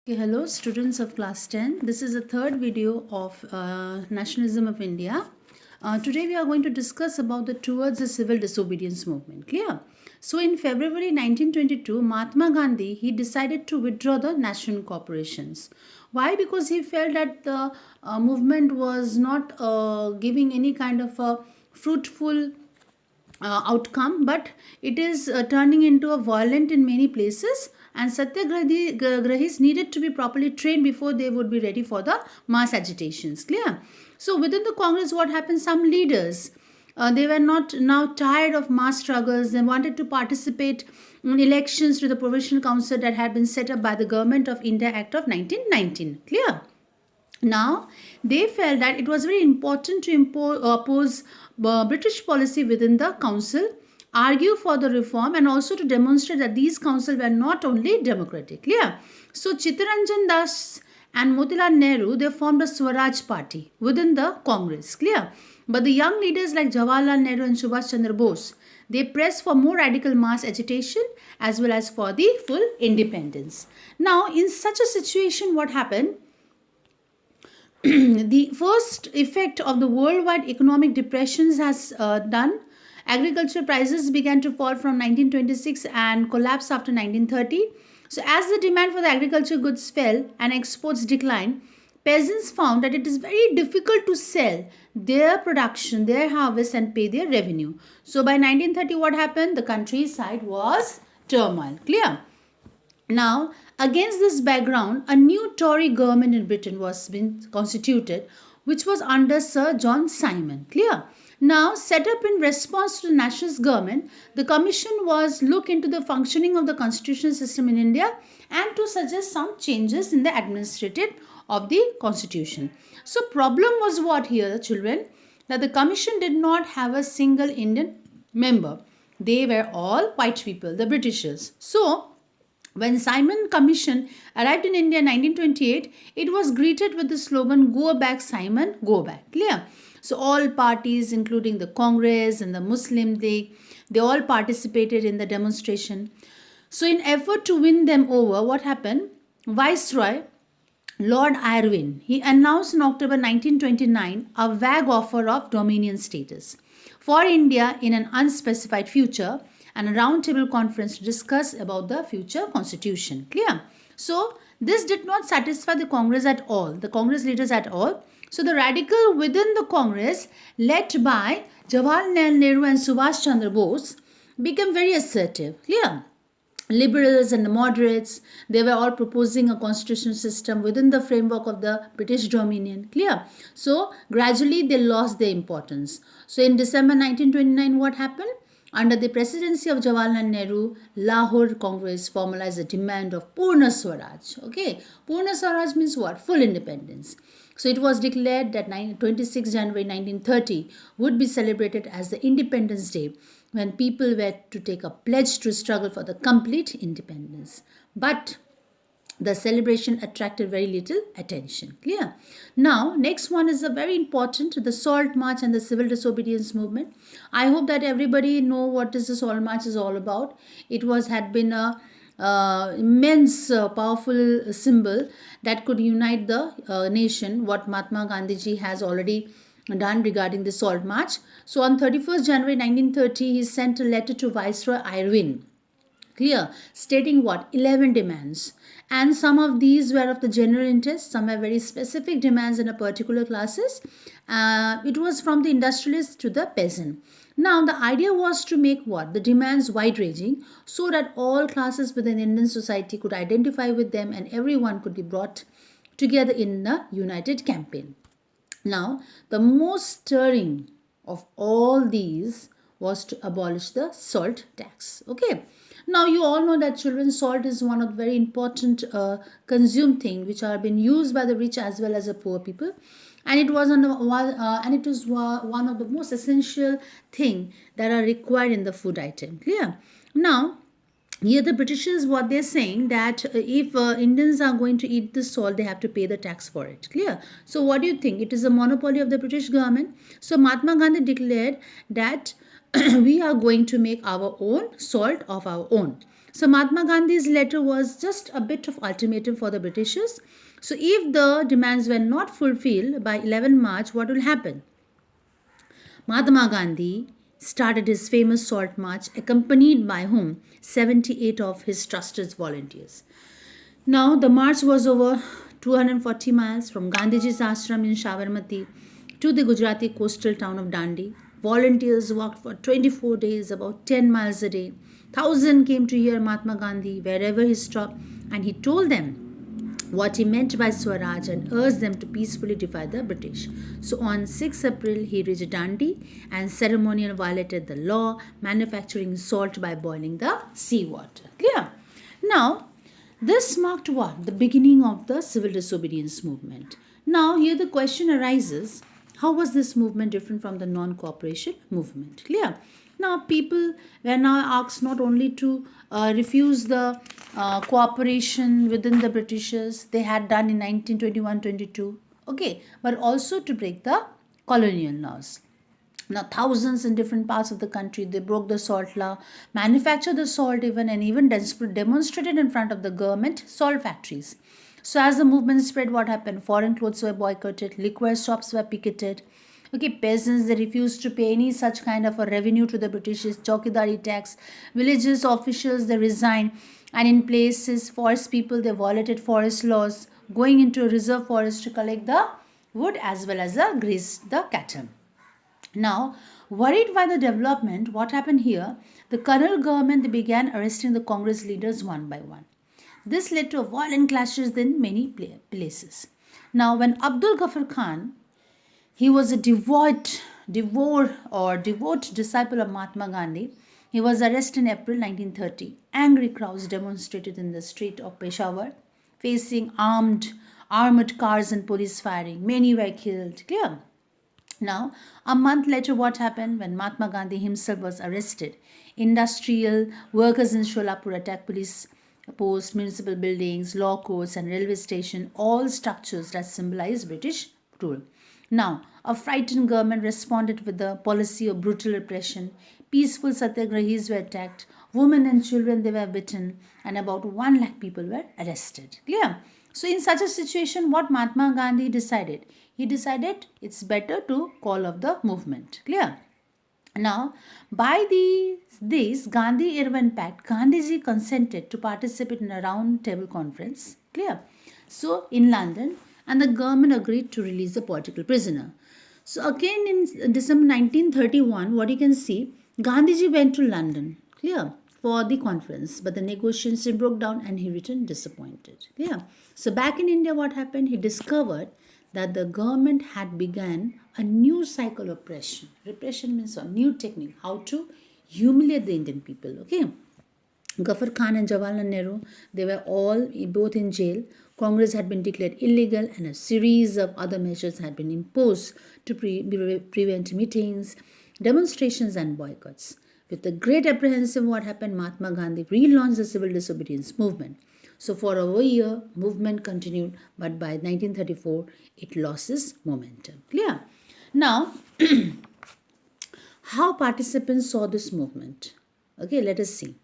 Okay, hello students of class 10. This is the third video of Nationalism of India. Today we are going to discuss about the towards the civil disobedience movement. Clear? So in February 1922, Mahatma Gandhi, he decided to withdraw the national corporations. Why? Because he felt that the movement was not giving any kind of a fruitful outcome, but it is turning into a violent in many places, and satyagrahis needed to be properly trained before they would be ready for the mass agitations. Clear? So within the Congress, what happened? Some leaders, they were not now tired of mass struggles. They wanted to participate in elections to the provincial council that had been set up by the Government of India Act of 1919. Clear? Now, they felt that it was very important to oppose British policy within the council, argue for the reform, and also to demonstrate that these councils were not only democratic. Clear? So, Chittaranjan Das and Motilal Nehru, they formed a Swaraj party within the Congress. Clear? But the young leaders like Jawaharlal Nehru and Subhash Chandra Bose, they pressed for more radical mass agitation as well as for the full independence. Now, in such a situation, what happened? The first effect of the worldwide economic depressions has done. Agriculture prices began to fall from 1926 and collapse after 1930. So as the demand for the agriculture goods fell and exports declined, peasants found that it is very difficult to sell their production, their harvest, and pay their revenue. So by 1930, what happened? The countryside was turmoil. Clear? Now, against this background, a new Tory government in Britain was been constituted, which was under Sir John Simon. Clear? Now, set up in response to the nationalist government, the commission was look into the functioning of the constitutional system in India and to suggest some changes in the administrative of the constitution. So, problem was what here, children? That the commission did not have a single Indian member. They were all white people, the Britishers. So, when Simon Commission arrived in India in 1928, it was greeted with the slogan, "Go back, Simon, go back." Clear? So all parties, including the Congress and the Muslim League, they all participated in the demonstration. So in effort to win them over, what happened? Viceroy Lord Irwin, he announced in October 1929 a vague offer of dominion status for India in an unspecified future and a roundtable conference to discuss about the future constitution. Clear? So this did not satisfy the Congress at all, the Congress leaders at all. So the radical within the Congress, led by Jawaharlal Nehru and Subhash Chandra Bose, became very assertive. Clear? Liberals and the moderates, they were all proposing a constitutional system within the framework of the British Dominion. Clear? So gradually they lost their importance. So in December 1929, what happened? Under the presidency of Jawaharlal Nehru, Lahore Congress formalized the demand of Purna Swaraj. Okay, Purna Swaraj means what? Full independence. So it was declared that 26 January 1930 would be celebrated as the Independence Day, when people were to take a pledge to struggle for the complete independence. But the celebration attracted very little attention. Clear? Now, next one is a very important, the Salt March and the Civil Disobedience Movement. I hope that everybody know what is the Salt March is all about. It had been a immense, powerful symbol that could unite the nation, what Mahatma Gandhi ji has already done regarding the Salt March. So on 31st January 1930, he sent a letter to Viceroy Irwin. Clear? Stating what? 11 demands. And some of these were of the general interest. Some were very specific demands in a particular classes. It was from the industrialist to the peasant. Now, the idea was to make what? The demands wide-ranging so that all classes within Indian society could identify with them and everyone could be brought together in a united campaign. Now, the most stirring of all these was to abolish the salt tax. Okay. Now you all know that children, salt is one of the very important consumed thing which are being used by the rich as well as the poor people, and it was one of the most essential thing that are required in the food item. Clear? Now here the Britishers, what they're saying that if Indians are going to eat the salt, they have to pay the tax for it. Clear? So what do you think? It is a monopoly of the British government. So Mahatma Gandhi declared that we are going to make our own salt of our own. So Mahatma Gandhi's letter was just a bit of ultimatum for the Britishers. So if the demands were not fulfilled by 11 March, what will happen? Mahatma Gandhi started his famous Salt March, accompanied by whom? 78 of his trusted volunteers. Now, the march was over 240 miles from Gandhiji's ashram in Sabarmati to the Gujarati coastal town of Dandi. Volunteers walked for 24 days, about 10 miles a day. Thousands came to hear Mahatma Gandhi wherever he stopped, and he told them what he meant by Swaraj and urged them to peacefully defy the British. So on 6 April, he reached Dandi and ceremonially violated the law, manufacturing salt by boiling the seawater. Clear? Now, this marked what? The beginning of the civil disobedience movement. Now, here the question arises, how was this movement different from the non-cooperation movement? Clear? Now, people were now asked not only to refuse the cooperation within the Britishers they had done in 1921-22, okay, but also to break the colonial laws. Now, thousands in different parts of the country, they broke the salt law, manufactured the salt even, and even demonstrated in front of the government salt factories. So, as the movement spread, what happened? Foreign clothes were boycotted, liquor shops were picketed. Okay, peasants, they refused to pay any such kind of a revenue to the British, chowkidari tax. Villages officials, they resigned, and in places, forest people, they violated forest laws, going into a reserve forest to collect the wood as well as grease the cattle. Now, worried by the development, what happened here? The colonial government, they began arresting the Congress leaders one by one. This led to violent clashes in many places. Now, when Abdul Ghaffar Khan, he was a devout disciple of Mahatma Gandhi. He was arrested in April 1930. Angry crowds demonstrated in the street of Peshawar, facing armored cars and police firing. Many were killed. Clear? Now, a month later, what happened when Mahatma Gandhi himself was arrested? Industrial workers in Sholapur attacked police posts, municipal buildings, law courts, and railway station, all structures that symbolize British rule. Now, a frightened government responded with a policy of brutal repression. Peaceful satyagrahis were attacked, women and children they were beaten, and about 1 lakh people were arrested. Clear? So, in such a situation, what Mahatma Gandhi decided? He decided it's better to call off the movement. Clear? Now, by this Gandhi-Irwin Pact, Gandhiji consented to participate in a round table conference. Clear? So, in London, and the government agreed to release the political prisoner. So, again in December 1931, what you can see, Gandhiji went to London. Clear? For the conference, but the negotiations broke down and he returned disappointed. Yeah. So back in India, what happened? He discovered that the government had begun a new cycle of oppression. Repression means a new technique, how to humiliate the Indian people. Okay. Ghaffar Khan and Jawaharlal Nehru, they were all both in jail. Congress had been declared illegal and a series of other measures had been imposed to prevent meetings, demonstrations and boycotts. With the great apprehension, what happened? Mahatma Gandhi relaunched the civil disobedience movement. So for over a year, movement continued, but by 1934, it lost its momentum. Clear? Now, how participants saw this movement? Okay, let us see.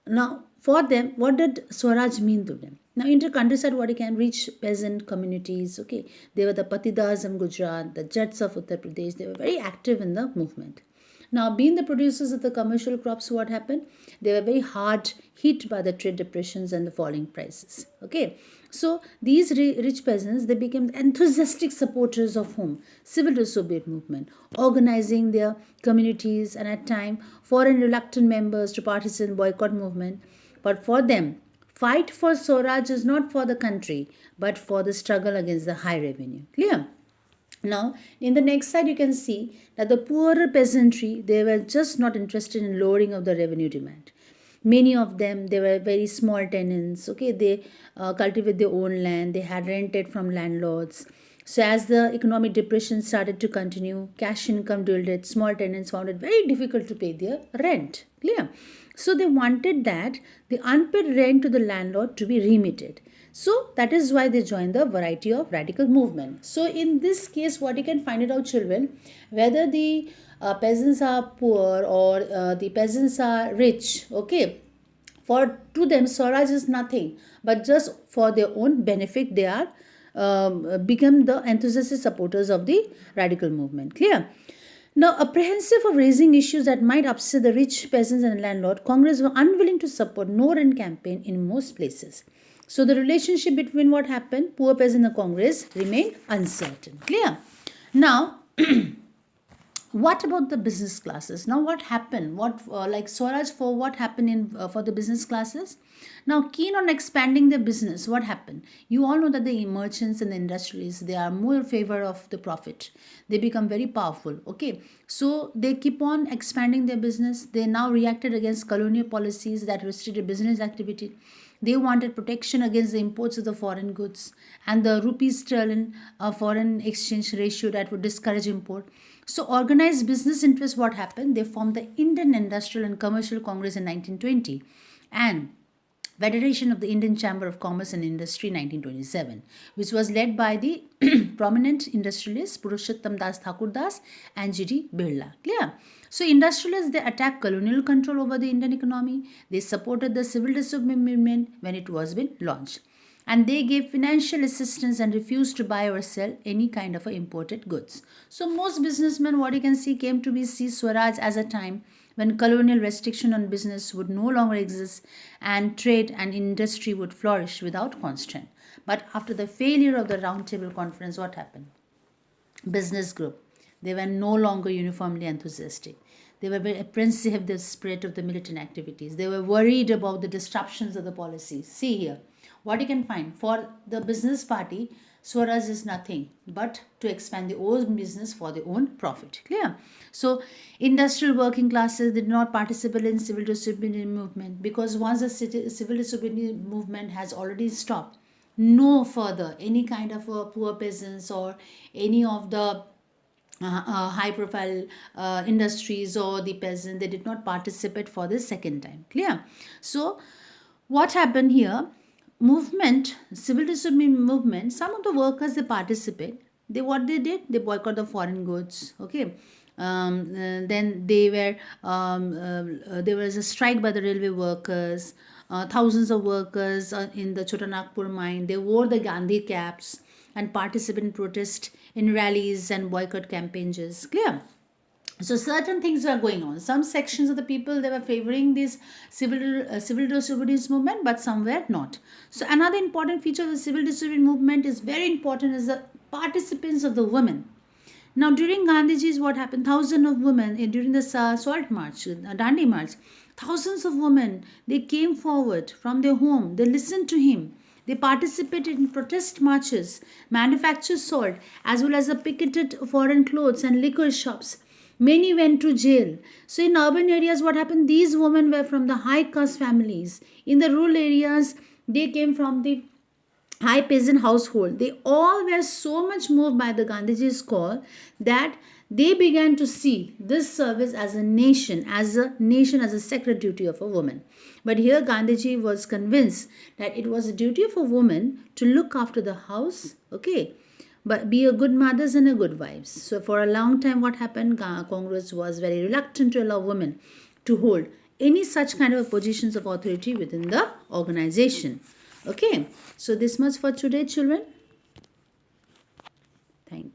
Now, for them, what did Swaraj mean to them? Now, inter countryside, what you can reach peasant communities. Okay, they were the Patidas of Gujarat, the Jats of Uttar Pradesh. They were very active in the movement. Now, being the producers of the commercial crops, what happened? They were very hard hit by the trade depressions and the falling prices. Okay, so these rich peasants, they became enthusiastic supporters of whom? Civil disobedience movement, organizing their communities and at time foreign reluctant members to participate in boycott movement. But for them, fight for Swaraj is not for the country, but for the struggle against the high revenue. Clear? Now, in the next slide, you can see that the poorer peasantry, they were just not interested in lowering of the revenue demand. Many of them, they were very small tenants. Okay, they cultivate their own land. They had rented from landlords. So as the economic depression started to continue, cash income dwindled. Small tenants found it very difficult to pay their rent. Clear? So they wanted that the unpaid rent to the landlord to be remitted. So that is why they joined the variety of radical movement. So in this case, what you can find it out, children, whether the peasants are poor or the peasants are rich, okay, For to them, Swaraj is nothing but just for their own benefit. They are become the enthusiastic supporters of the radical movement. Clear? Now, apprehensive of raising issues that might upset the rich peasants and landlord, Congress were unwilling to support no rent campaign in most places. So the relationship between what happened, poor peasant and Congress, remained uncertain. Clear? Now, what about the business classes? Now what happened? What like Swaraj for what happened in for the business classes? Now keen on expanding their business, what happened? You all know that the merchants and the industrialists, they are more in favor of the profit. They become very powerful. Okay, so they keep on expanding their business. They now reacted against colonial policies that restricted business activity. They wanted protection against the imports of the foreign goods and the rupee sterling foreign exchange ratio that would discourage import. So organized business interests, what happened? They formed the Indian Industrial and Commercial Congress in 1920 and Federation of the Indian Chamber of Commerce and Industry 1927, which was led by the prominent industrialists Purushottam Das Thakur Das and G.D. Birla. Clear? So industrialists, they attacked colonial control over the Indian economy. They supported the civil disobedience movement when it was been launched. And they gave financial assistance and refused to buy or sell any kind of imported goods. So most businessmen, what you can see, came to be see Swaraj as a time when colonial restriction on business would no longer exist and trade and industry would flourish without constraint. But after the failure of the Round Table Conference, what happened? Business group, they were no longer uniformly enthusiastic. They were very apprehensive of the spread of the militant activities. They were worried about the disruptions of the policies. See here, what you can find for the business party, Swaraj is nothing but to expand their own business for their own profit. Clear? So, industrial working classes did not participate in civil disobedience movement because once the civil disobedience movement has already stopped, no further any kind of poor peasants or any of the high profile industries or the peasant, they did not participate for the second time. Clear? So what happened here, movement, civil disobedience movement, some of the workers, they participate. They what they did, they boycott the foreign goods. Okay, then they were there was a strike by the railway workers. Thousands of workers in the Chotanagpur mine, they wore the Gandhi caps and participate in protest in rallies and boycott campaigns. Clear? So certain things were going on. Some sections of the people, they were favoring this civil disobedience movement, but some were not. So another important feature of the civil disobedience movement is very important is the participants of the women. Now during Gandhiji's what happened? Thousands of women during the Salt March, Dandi March, thousands of women, they came forward from their home. They listened to him. They participated in protest marches, manufactured salt, as well as the picketed foreign clothes and liquor shops. Many went to jail. So in urban areas, what happened? These women were from the high caste families. In the rural areas, they came from the high peasant household. They all were so much moved by the Gandhiji's call that they began to see this service as a nation, as a sacred duty of a woman. But here Gandhiji was convinced that it was a duty of a woman to look after the house, okay, but be a good mothers and a good wives. So for a long time, what happened? Congress was very reluctant to allow women to hold any such kind of positions of authority within the organization. Okay, so this much for today, children. Thank you.